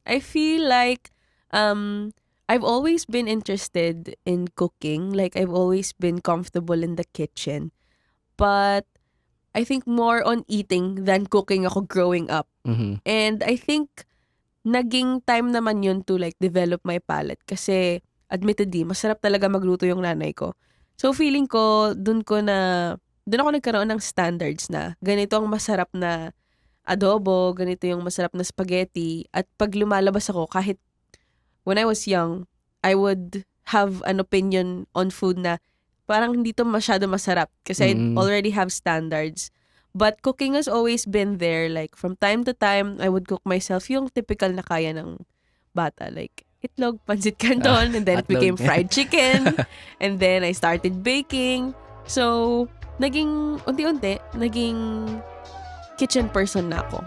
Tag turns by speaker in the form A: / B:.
A: I feel like I've always been interested in cooking. Like I've always been comfortable in the kitchen. But I think more on eating than cooking ako growing up.
B: Mhm.
A: And I think naging time naman yun to like develop my palate kasi admittedly, masarap talaga magluto yung nanay ko. So feeling ko, dun ako nagkaroon ng standards na ganito ang masarap na adobo, ganito yung masarap na spaghetti. At pag lumalabas ako, kahit when I was young, I would have an opinion on food na parang hindi to masyado masarap kasi I
B: Mm.
A: already have standards. But cooking has always been there. Like, from time to time, I would cook myself yung typical na kaya ng bata. Like, itlog, pancit canton, and then it became
B: Hotdog.
A: fried chicken. And then I started baking. So, unti-unti, naging kitchen person na ako.